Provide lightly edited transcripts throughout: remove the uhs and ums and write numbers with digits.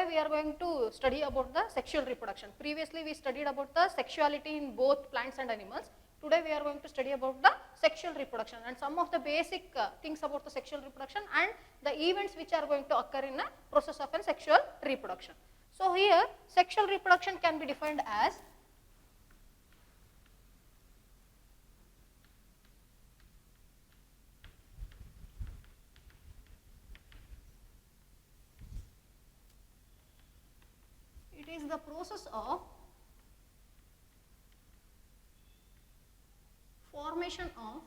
we are going to study about the sexual reproduction. Previously we studied about the sexuality in both plants and animals. Today we are going to study about the sexual reproduction and some of the basic things about the sexual reproduction and the events which are going to occur in the process of a sexual reproduction. So here sexual reproduction can be defined as it is the process of formation of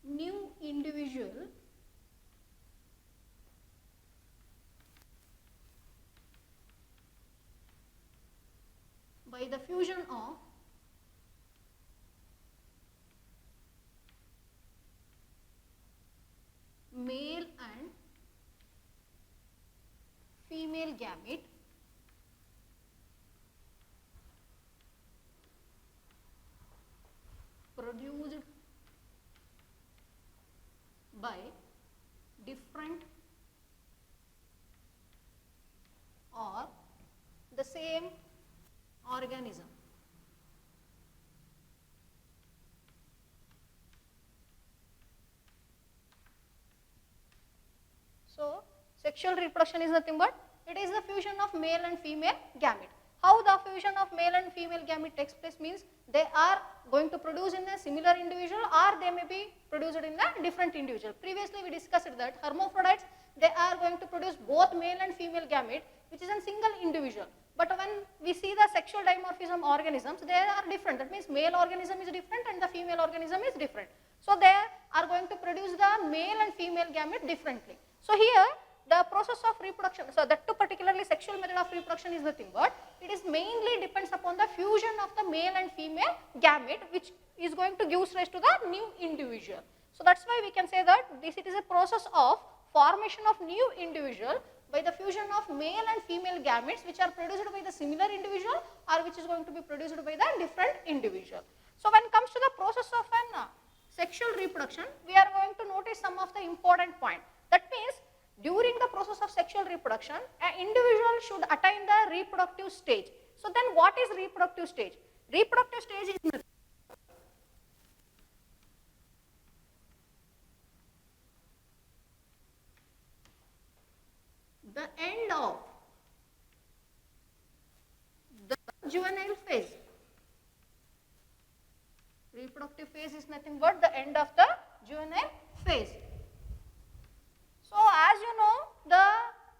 new individual by the fusion of male and female gamete produced by different or the same organism. So sexual reproduction is nothing but it is the fusion of male and female gamete. How the fusion of male and female gamete takes place means they are going to produce in a similar individual or they may be produced in a different individual. Previously we discussed that hermaphrodites, they are going to produce both male and female gamete which is a single individual. But when we see the sexual dimorphism organisms, they are different. That means male organism is different and the female organism is different. So they are going to produce the male and female gamete differently. So here the process of reproduction, so that too particularly sexual method of reproduction is nothing but it is mainly depends upon the fusion of the male and female gamete which is going to give rise to the new individual. So that's why we can say that this it is a process of formation of new individual by the fusion of male and female gametes which are produced by the similar individual or which is going to be produced by the different individual. So when it comes to the process of an sexual reproduction, we are going to notice some of the important points. That means during the process of sexual reproduction, an individual should attain the reproductive stage. So then what is reproductive stage? Reproductive stage is the end of the juvenile phase. Reproductive phase is nothing but the end of the juvenile phase. So as you know, the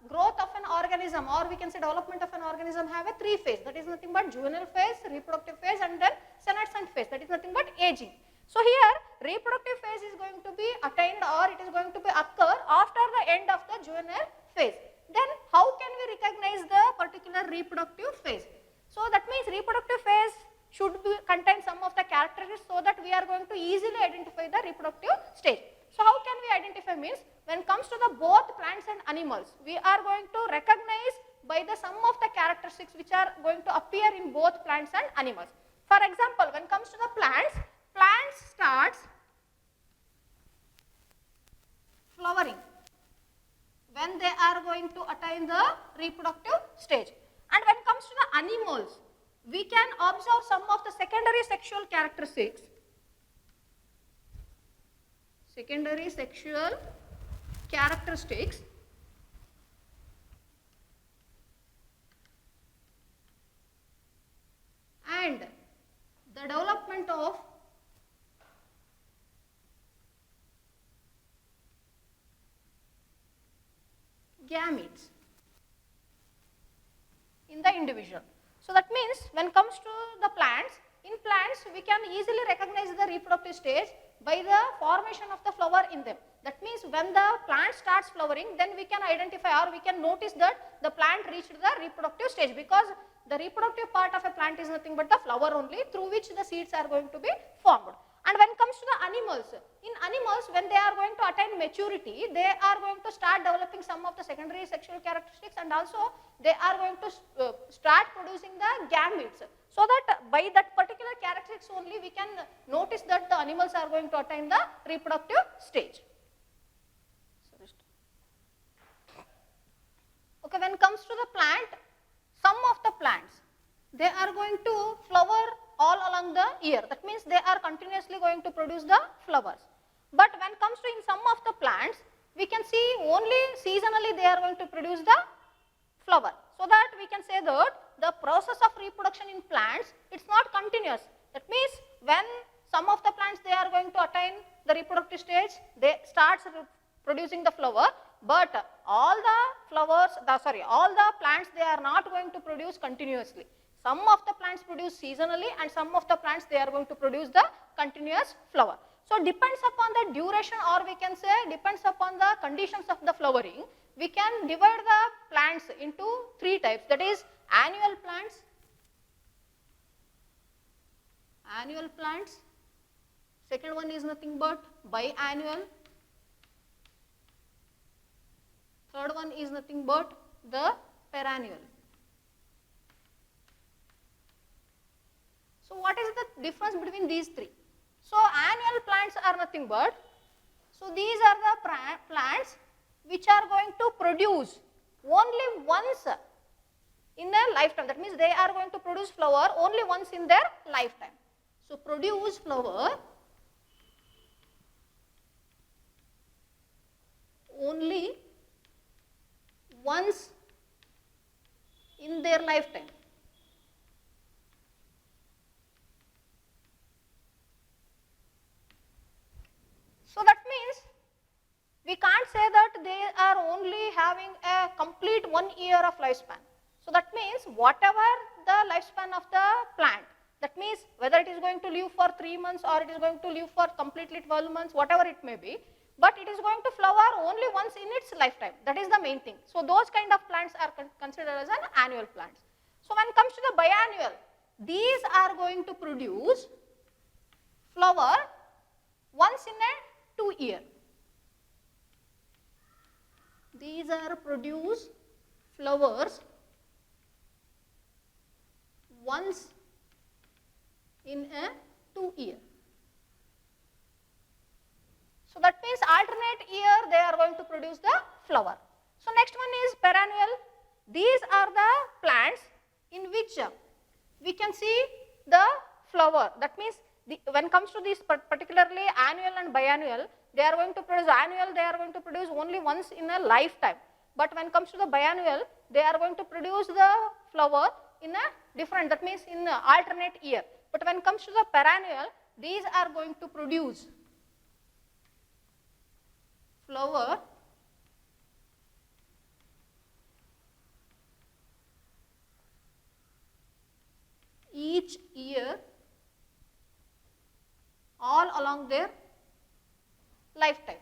growth of an organism or we can say development of an organism have a three phase, that is nothing but juvenile phase, reproductive phase and then senescent phase, that is nothing but aging. So here reproductive phase is going to be attained or it is going to be occur after the end of the juvenile phase. Then how can we recognize the particular reproductive phase? So that means reproductive phase should contain some of the characteristics so that we are going to easily identify the reproductive stage. So how can we identify means when it comes to the both plants and animals, we are going to recognize by the sum of the characteristics which are going to appear in both plants and animals. For example, when it comes to the plants, plants starts flowering when they are going to attain the reproductive stage. And when it comes to the animals, we can observe some of the secondary sexual characteristics. Secondary sexual characteristics and the development of gametes in the individual. So that means when it comes to the plants, in plants we can easily recognize the reproductive stage by the formation of the flower in them. That means when the plant starts flowering, then we can identify or we can notice that the plant reached the reproductive stage because the reproductive part of a plant is nothing but the flower only through which the seeds are going to be formed. And when it comes to the animals, in animals when they are going to attain maturity, they are going to start developing some of the secondary sexual characteristics and also they are going to start producing the gametes. So that by that particular characteristics only we can notice that the animals are going to attain the reproductive stage. the plant, some of the plants, they are going to flower all along the year. That means they are continuously going to produce the flowers. But when comes to in some of the plants, we can see only seasonally they are going to produce the flower. So that we can say that the process of reproduction in plants, it's not continuous. That means when some of the plants they are going to attain the reproductive stage, they start producing the flower, but all the flowers, all the plants they are not going to produce continuously. Some of the plants produce seasonally and some of the plants they are going to produce the continuous flower. So depends upon the duration, or we can say depends upon the conditions of the flowering, we can divide the plants into three types, that is annual plants, second one is nothing but biannual, third one is nothing but the perennial. So what is the difference between these three? So annual plants are nothing but, so these are the plants which are going to produce only once in their lifetime. That means they are going to produce flower only once in their lifetime. So produce flower only once in their lifetime. So that means we can't say that they are only having a complete 1 year of lifespan. So that means whatever the lifespan of the plant, that means whether it is going to live for 3 months or it is going to live for completely 12 months, whatever it may be, but it is going to flower only once in its lifetime. That is the main thing. So those kind of plants are considered as an annual plants. So when it comes to the biannual, these are going to produce flower once in a 2 year. These are produce flowers once in a 2 year. So that means alternate year they are going to produce the flower. So next one is perennial. These are the plants in which we can see the flower. That means when it comes to this particularly annual and biannual, they are going to produce annual, they are going to produce only once in a lifetime. But when it comes to the biannual, they are going to produce the flower in a different, that means in alternate year. But when it comes to the perennial, these are going to produce flower each year all along their lifetime.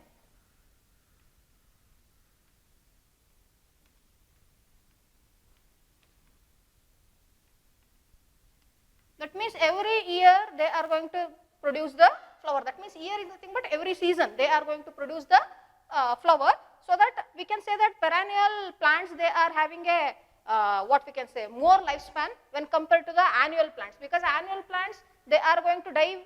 That means every year they are going to produce the flower. That means year is nothing but every season they are going to produce the flower. So that we can say that perennial plants, they are having a what we can say more lifespan when compared to the annual plants, because annual plants they are going to die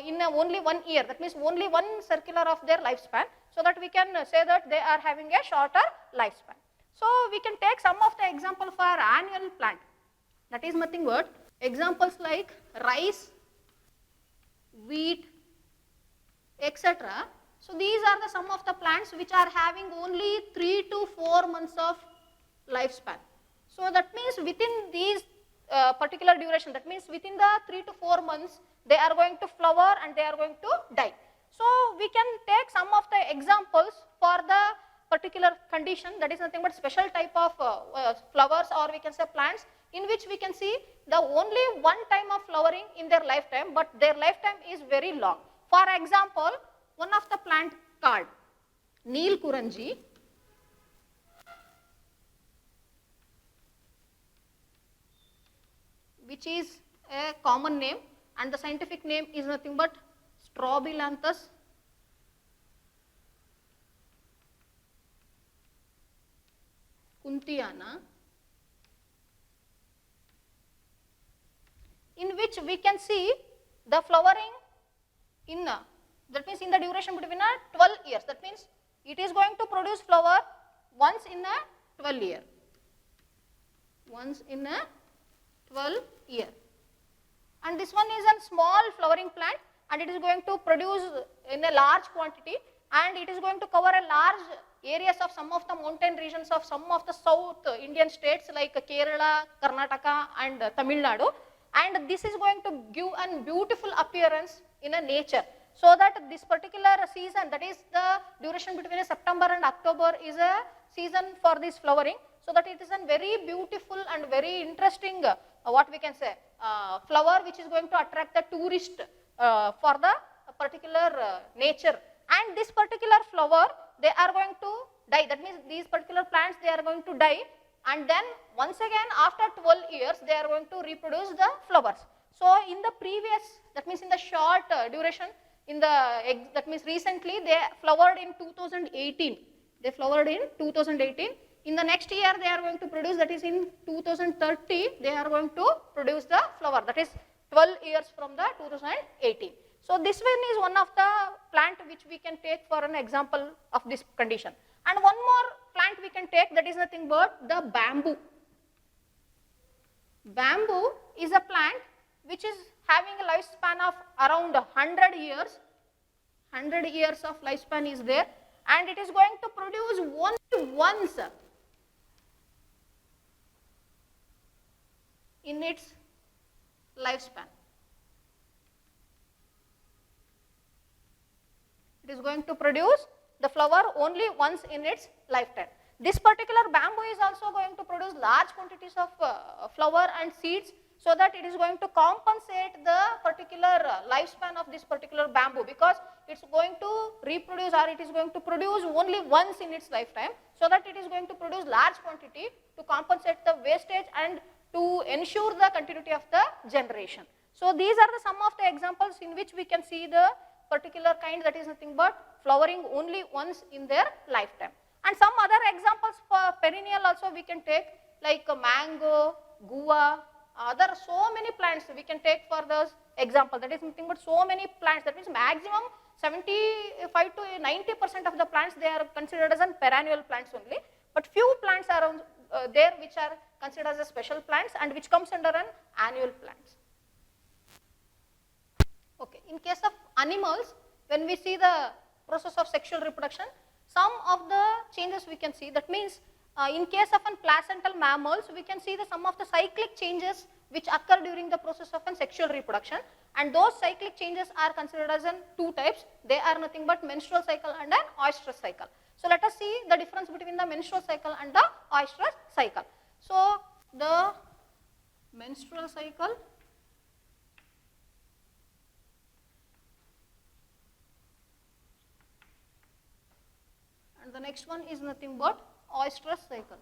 in only 1 year. That means only one circular of their lifespan. So that we can say that they are having a shorter lifespan. So we can take some of the example for annual plant. That is nothing but examples like rice, wheat, etc. So these are the some of the plants which are having only 3 to 4 months of lifespan. So that means within these particular duration, that means within the 3 to 4 months, they are going to flower and they are going to die. So we can take some of the examples for the particular condition, that is nothing but special type of flowers, or we can say plants, in which we can see the only one time of flowering in their lifetime, but their lifetime is very long. For example, one of the plant called Neelkuranji, which is a common name, and the scientific name is nothing but Strobilanthes kuntiana, in which we can see the flowering in that means in the duration between 12 years. That means it is going to produce flower once in a 12 year. once in a 12 year. And this one is a small flowering plant, and it is going to produce in a large quantity, and it is going to cover a large areas of some of the mountain regions of some of the South Indian states like Kerala, Karnataka and Tamil Nadu, and this is going to give a beautiful appearance in a nature. So that this particular season, that is the duration between September and October, is a season for this flowering, so that it is a very beautiful and very interesting what we can say flower which is going to attract the tourist for the particular nature. And this particular flower, they are going to die, that means these particular plants, they are going to die, and then once again after 12 years they are going to reproduce the flowers. So in the previous, that means in the short duration, in the that means recently they flowered in 2018, they flowered in 2018. In the next year they are going to produce, that is in 2030 they are going to produce the flower, that is 12 years from the 2018. So this one is one of the plant which we can take for an example of this condition. And one more plant we can take, that is nothing but the bamboo. Bamboo is a plant which is having a lifespan of around 100 years. 100 years of lifespan is there, and it is going to produce only once in its lifespan. It is going to produce the flower only once in its lifetime. This particular bamboo is also going to produce large quantities of flower and seeds, so that it is going to compensate the particular lifespan of this particular bamboo, because it is going to reproduce, or it is going to produce only once in its lifetime, so that it is going to produce large quantity to compensate the wastage and to ensure the continuity of the generation. So these are the some of the examples in which we can see the particular kind, that is nothing but flowering only once in their lifetime. And some other examples for perennial also we can take, like mango, guava, other so many plants we can take for this example, that is nothing but so many plants, that means maximum 75 to 90% of the plants, they are considered as an perennial plants only, but few plants are there which are considered as special plants and which comes under an annual plants. Okay. In case of animals, when we see the process of sexual reproduction, some of the changes we can see, that means in case of an placental mammals, we can see the some of the cyclic changes which occur during the process of an sexual reproduction, and those cyclic changes are considered as in two types. They are nothing but menstrual cycle and an oestrus cycle. So let us see the difference between the menstrual cycle and the oestrus cycle. So the menstrual cycle and the next one is nothing but oestrus cycle.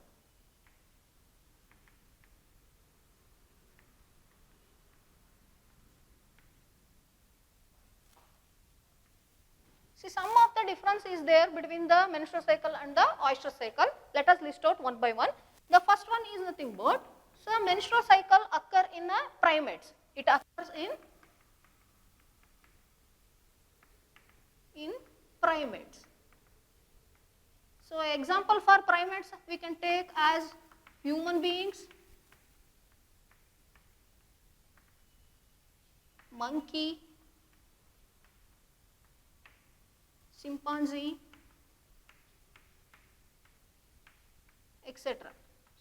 See, some of the difference is there between the menstrual cycle and the oestrus cycle. Let us list out one by one. The first one is nothing but, so menstrual cycle occur in primates. It occurs in primates. So example for primates we can take as human beings, monkey, chimpanzee, etc.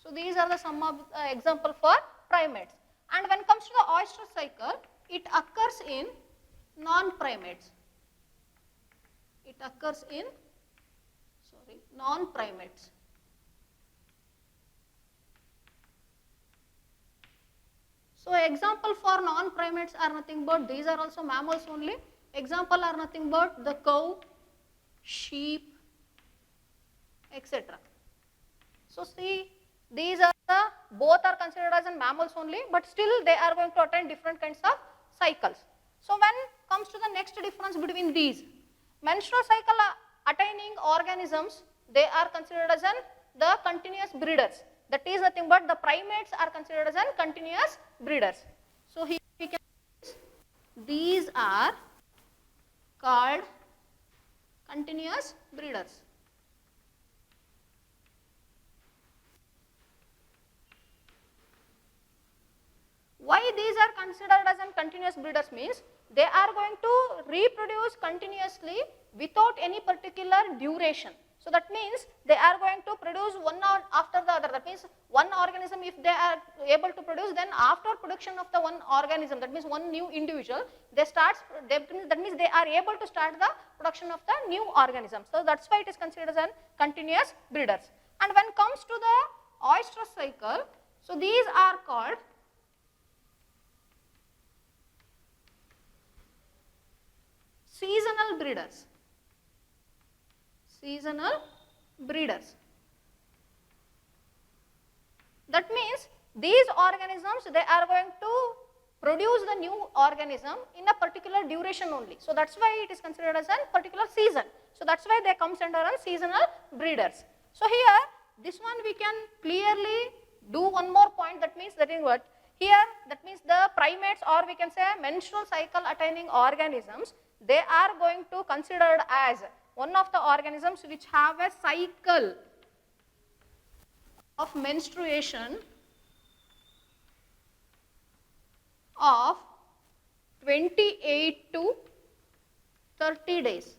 So these are the some of example for primates. And when it comes to the oestrus cycle, it occurs in non-primates. It occurs in non-primates. So example for non-primates are nothing but, these are also mammals only. Example are nothing but the cow, sheep, etc. So see, these are the, both are considered as mammals only, but still they are going to attain different kinds of cycles. So when comes to the next difference between these, menstrual cycle attaining organisms, they are considered as the continuous breeders. That is nothing but the primates are considered as continuous breeders. So here we can, these are called continuous breeders. considered as an continuous breeders means they are going to reproduce continuously without any particular duration. So that means they are going to produce one after the other. That means one organism, if they are able to produce, then after production of the one organism, that means one new individual, that means they are able to start the production of the new organism. So that's why it is considered as an continuous breeders. And when it comes to the oestrus cycle, so these are called seasonal breeders. Seasonal breeders. That means these organisms, they are going to produce the new organism in a particular duration only. So that's why it is considered as a particular season. So that's why they comes under a seasonal breeders. So here, this one we can clearly do one more point. That means that is what? Here, that means the primates, or we can say menstrual cycle attaining organisms, they are going to considered as one of the organisms which have a cycle of menstruation of 28 to 30 days.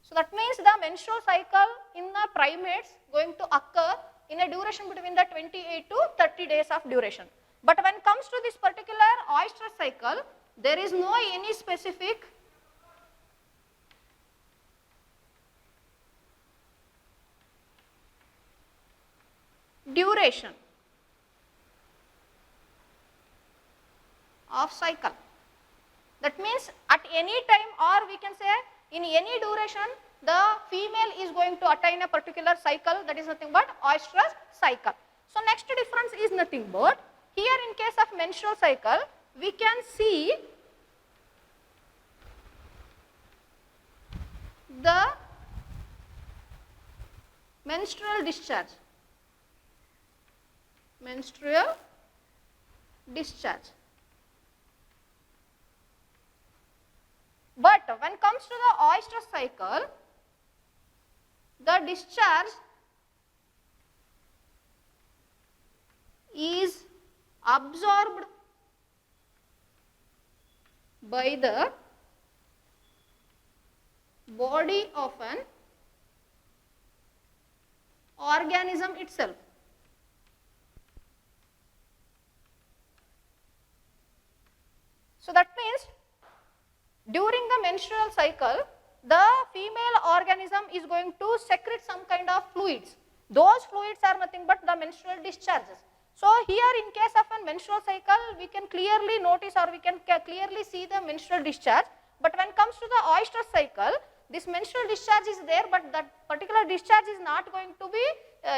So that means the menstrual cycle in the primates going to occur in a duration between the 28 to 30 days of duration. But when it comes to this particular oestrus cycle, there is no any specific duration of cycle. That means at any time, or we can say in any duration, the female is going to attain a particular cycle, that is nothing but oestrus cycle. So next difference is nothing but, here in case of menstrual cycle, we can see the menstrual discharge. Menstrual discharge. But when it comes to the oestrus cycle, the discharge is absorbed by the body of an organism itself. So that means during the menstrual cycle, the female organism is going to secrete some kind of fluids. Those fluids are nothing but the menstrual discharges. So here in case of a menstrual cycle, we can clearly notice, or we can clearly see the menstrual discharge. But when it comes to the oestrus cycle, this menstrual discharge is there, but that particular discharge is not going to be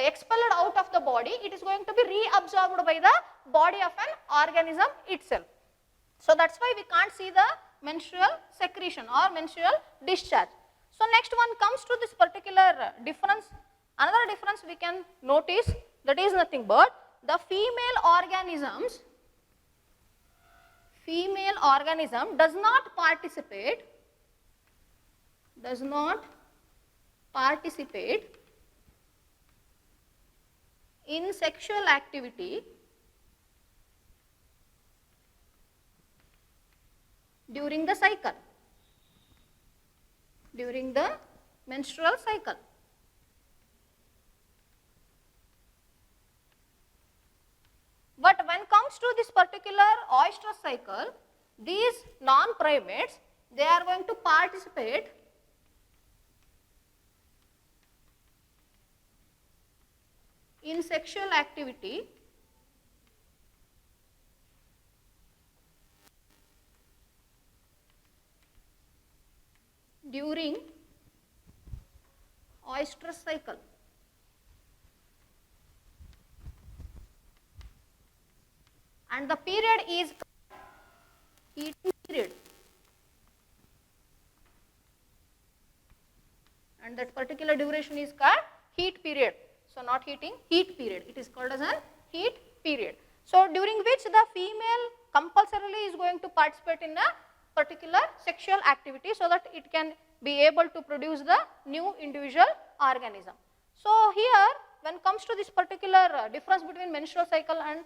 expelled out of the body. It is going to be reabsorbed by the body of an organism itself. So that's why we can't see the menstrual secretion or menstrual discharge. So next one comes to this particular difference. Another difference we can notice, that is nothing but the female organism does not participate in sexual activity during the cycle, during the menstrual cycle. But when comes to this particular oestrus cycle, these non-primates, they are going to participate in sexual activity during oestrus cycle. And the period is heating period. And that particular duration is called heat period. So not heating, heat period. It is called as a heat period. So during which the female compulsorily is going to participate in a particular sexual activity so that it can be able to produce the new individual organism. So here when it comes to this particular difference between menstrual cycle and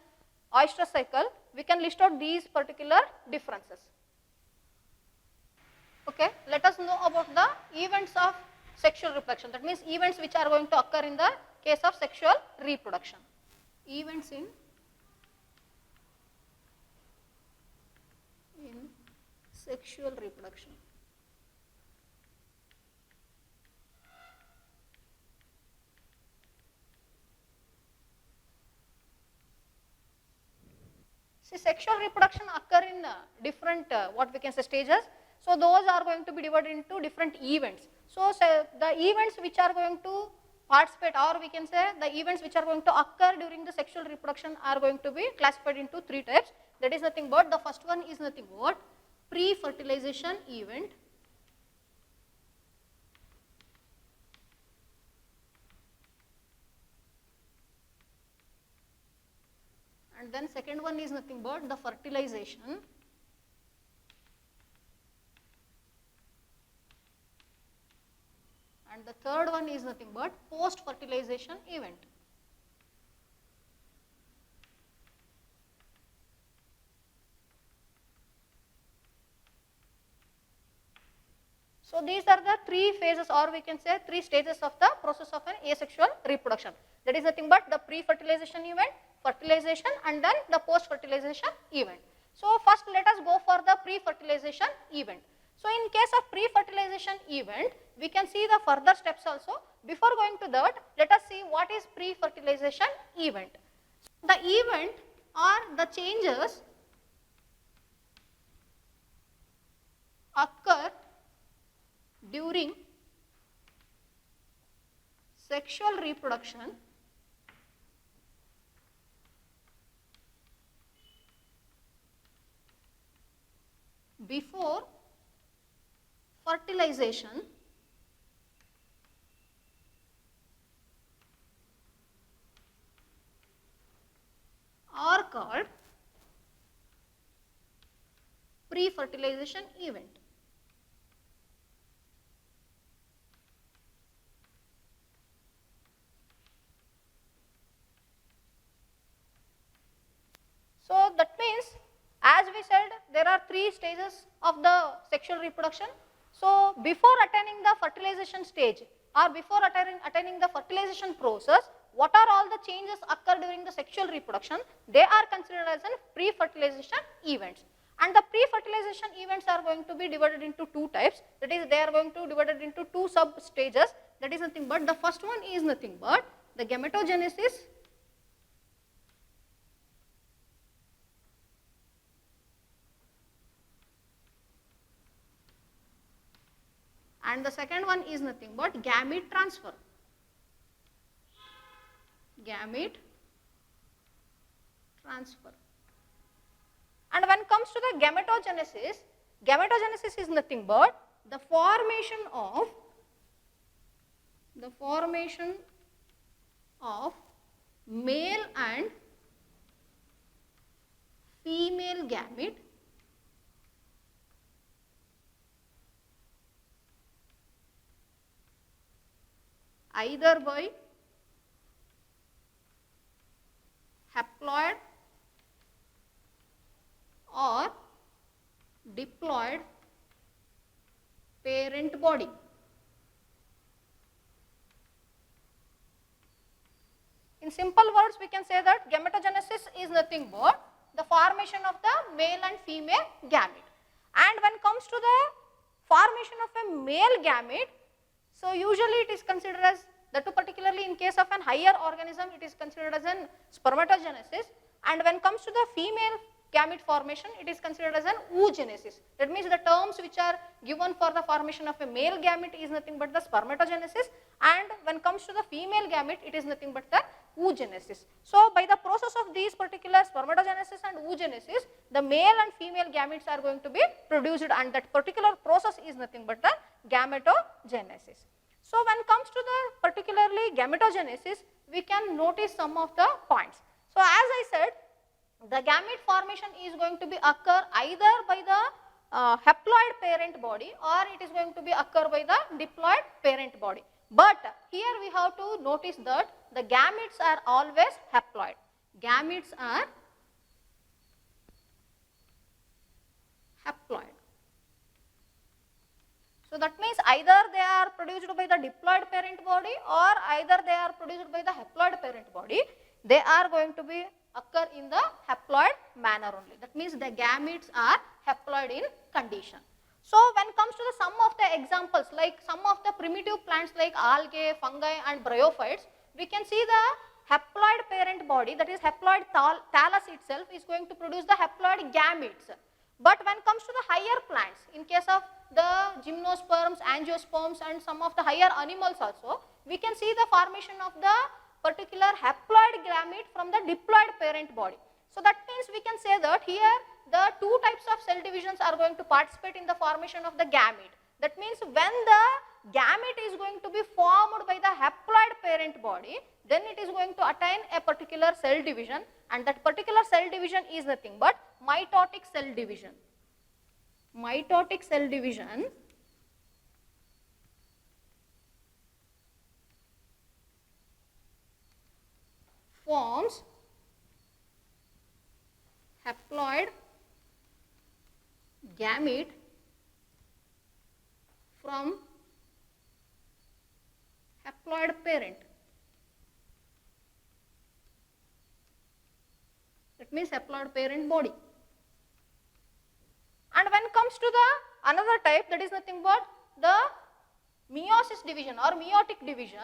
oyster cycle, we can list out these particular differences. Okay, let us know about the events of sexual reproduction. That means events which are going to occur in the case of sexual reproduction. Events in sexual reproduction. See, sexual reproduction occur in different what we can say stages. So those are going to be divided into different events. So the events which are going to participate, or we can say the events which are going to occur during the sexual reproduction are going to be classified into three types. That is nothing but, the first one is nothing but pre-fertilization event. And then second one is nothing but the fertilization. And the third one is nothing but post-fertilization event. So these are the three phases, or we can say three stages of the process of an asexual reproduction. That is nothing but the pre-fertilization event, fertilization, and then the post-fertilization event. So first let us go for the pre-fertilization event. So in case of pre-fertilization event, we can see the further steps also. Before going to that, let us see what is pre-fertilization event. The event or the changes occur during sexual reproduction before fertilization are called pre-fertilization event. So that means, as we said, there are three stages of the sexual reproduction. So before attaining the fertilization stage, or before attaining the fertilization process, what are all the changes occur during the sexual reproduction? They are considered as pre-fertilization events. And the pre-fertilization events are going to be divided into two types. That is, they are going to be divided into two sub stages. That is nothing but, the first one is nothing but the gametogenesis and the second one is nothing but gamete transfer. Gamete transfer. And when it comes to the gametogenesis, gametogenesis is nothing but the formation of male and female gamete either by haploid or diploid parent body. In simple words, we can say that gametogenesis is nothing but the formation of the male and female gamete. And when it comes to the formation of a male gamete, so usually it is considered as, that too particularly in case of an higher organism, it is considered as an spermatogenesis. And when it comes to the female gamete formation, it is considered as an oogenesis. That means the terms which are given for the formation of a male gamete is nothing but the spermatogenesis, and when it comes to the female gamete, it is nothing but the oogenesis. So by the process of these particular spermatogenesis and oogenesis, the male and female gametes are going to be produced, and that particular process is nothing but the gametogenesis. So when it comes to the particularly gametogenesis, we can notice some of the points. So as I said, the gamete formation is going to be occur either by the haploid parent body, or it is going to be occur by the diploid parent body. But here we have to notice that the gametes are always haploid. Gametes are haploid. So that means either they are produced by the diploid parent body or either they are produced by the haploid parent body. They are going to be occur in the haploid manner only. That means the gametes are haploid in condition. So when comes to the some of the examples, like some of the primitive plants like algae, fungi and bryophytes, we can see the haploid parent body, that is haploid thallus itself is going to produce the haploid gametes. But when comes to the higher plants, in case of the gymnosperms, angiosperms and some of the higher animals also, we can see the formation of the particular haploid gamete from the diploid parent body. So that means we can say that here the two types of cell divisions are going to participate in the formation of the gamete. That means when the gamete is going to be formed by the haploid parent body, then it is going to attain a particular cell division, and that particular cell division is nothing but mitotic cell division. Mitotic cell division forms haploid gamete from haploid parent. That means haploid parent body. And when comes to the another type, that is nothing but the meiosis division or meiotic division.